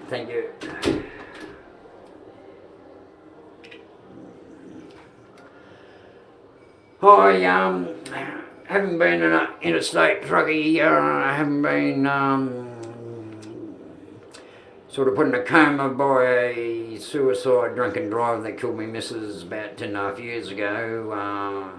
Thank you. I haven't been an interstate truckie. I haven't been sort of put in a coma by a suicide drunken driver that killed me missus about 10.5 years ago.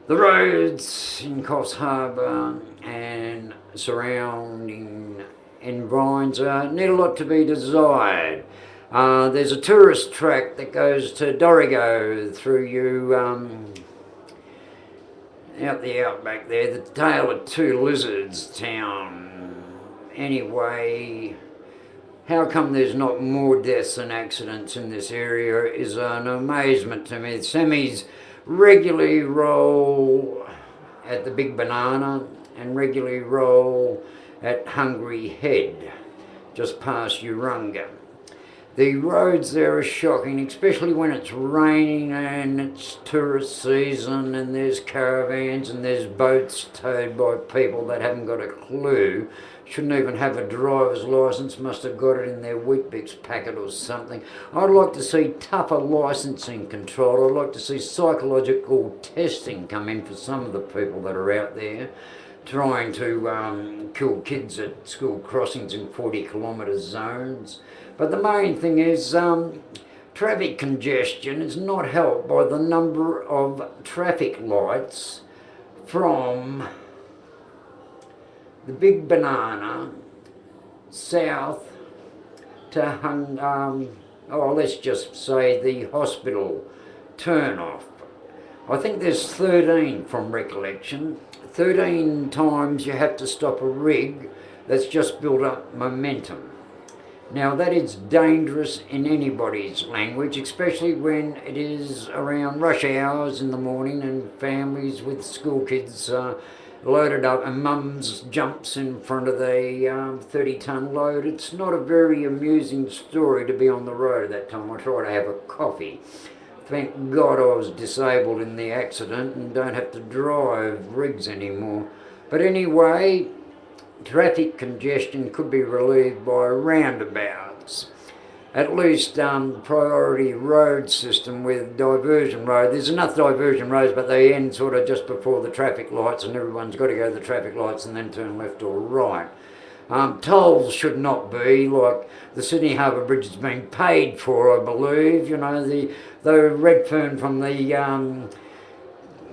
The roads in Coffs Harbour and surrounding environs need a lot to be desired. There's a tourist track that goes to Dorrigo through you out the outback there, the Tale of Two Lizards town. Anyway, how come there's not more deaths and accidents in this area is an amazement to me. Semis regularly roll at the Big Banana and regularly roll at Hungry Head, just past Urunga. The roads there are shocking, especially when it's raining and it's tourist season and there's caravans and there's boats towed by people that haven't got a clue, shouldn't even have a driver's licence, must have got it in their Weet-Bix packet or something. I'd like to see tougher licensing control. I'd like to see psychological testing come in for some of the people that are out there trying to kill kids at school crossings in 40-kilometre zones. But the main thing is traffic congestion is not helped by the number of traffic lights from the Big Banana south to let's just say the hospital turn-off. I think there's 13 from recollection. 13 times you have to stop a rig that's just built up momentum. Now that is dangerous in anybody's language, especially when it is around rush hours in the morning and families with school kids loaded up and mums jumps in front of the 30-ton load. It's not a very amusing story to be on the road at that time. I try to have a coffee. Thank God I was disabled in the accident and don't have to drive rigs anymore. But anyway, traffic congestion could be relieved by roundabouts. At least priority road system with diversion road. There's enough diversion roads, but they end sort of just before the traffic lights and everyone's got to go to the traffic lights and then turn left or right. Tolls should not be like the Sydney Harbour Bridge is being paid for, I believe. You know, the Redfern from the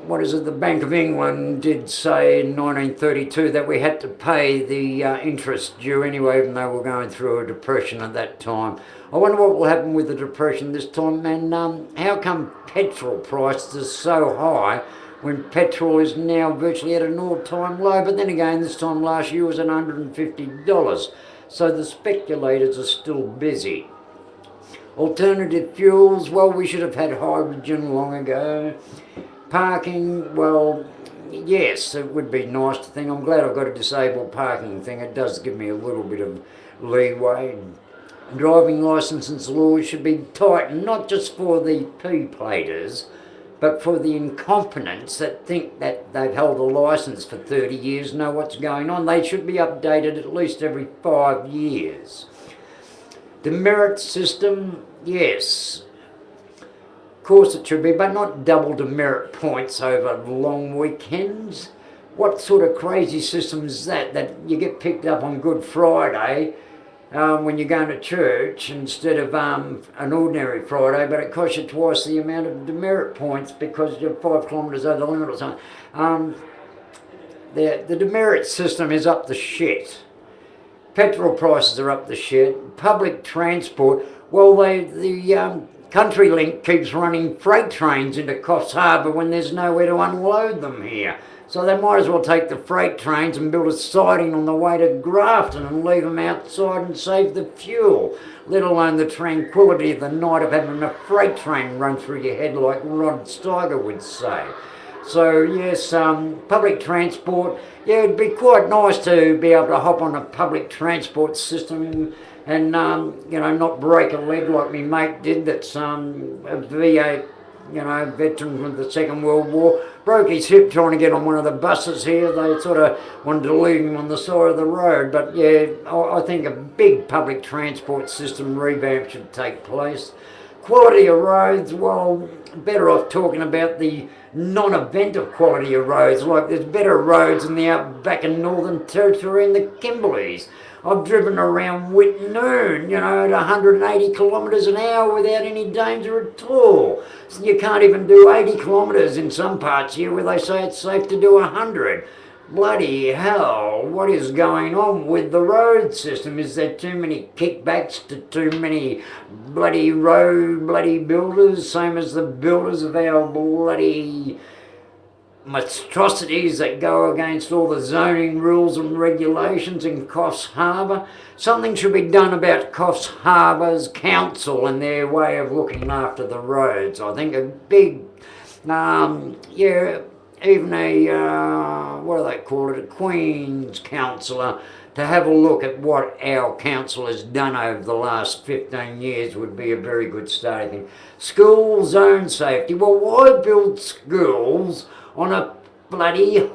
the Bank of England did say in 1932 that we had to pay the interest due anyway, even though we're going through a depression at that time. I wonder what will happen with the depression this time, and how come petrol prices are so high when petrol is now virtually at an all-time low? But then again, this time last year was at $150, so the speculators are still busy. Alternative fuels, well, we should have had hydrogen long ago. Parking, well, yes, it would be nice to think. I'm glad I've got a disabled parking thing. It does give me a little bit of leeway. Driving licence laws should be tightened, not just for the P-platers, but for the incompetents that think that they've held a licence for 30 years, know what's going on. They should be updated at least every 5 years. Demerit system, yes. Of course it should be, but not double demerit points over long weekends. What sort of crazy system is that you get picked up on Good Friday when you're going to church instead of an ordinary Friday, but it costs you twice the amount of demerit points because you're 5 kilometres over the limit or something. The demerit system is up the shit. Petrol prices are up the shit. Public transport, well, the CountryLink keeps running freight trains into Coffs Harbour when there's nowhere to unload them here. So they might as well take the freight trains and build a siding on the way to Grafton and leave them outside and save the fuel, let alone the tranquility of the night of having a freight train run through your head like Rod Steiger would say. So yes, public transport, yeah, it'd be quite nice to be able to hop on a public transport system and not break a leg like my mate did. That's a VA, veteran from the Second World War. broke his hip trying to get on one of the buses here. They sort of wanted to leave him on the side of the road. But yeah, I think a big public transport system revamp should take place. Quality of roads, well, better off talking about the non-event of quality of roads. Like there's better roads in the outback and Northern Territory and the Kimberleys. I've driven around Whitnoon, you know, at 180 kilometres an hour without any danger at all. So you can't even do 80 kilometres in some parts here where they say it's safe to do 100. Bloody hell, what is going on with the road system? Is there too many kickbacks to too many bloody builders, same as the builders of our bloody monstrosities that go against all the zoning rules and regulations in Coffs Harbour? Something should be done about Coffs Harbour's council and their way of looking after the roads. I think a big, even a, what do they call it, a Queen's counsellor to have a look at what our council has done over the last 15 years would be a very good starting thing. School zone safety. Well, why build schools on a bloody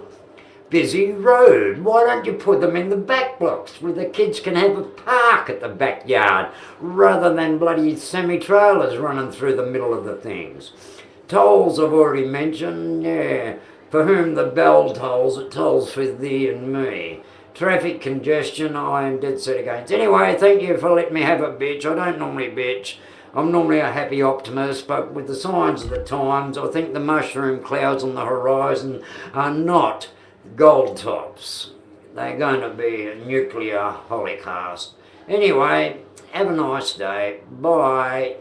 busy road? Why don't you put them in the back blocks where the kids can have a park at the backyard rather than bloody semi-trailers running through the middle of the things? Tolls I've already mentioned, yeah. For whom the bell tolls, it tolls for thee and me. Traffic congestion, I am dead set against. Anyway, thank you for letting me have a bitch. I don't normally bitch. I'm normally a happy optimist, but with the signs of the times, I think the mushroom clouds on the horizon are not gold tops. They're going to be a nuclear holocaust. Anyway, have a nice day. Bye.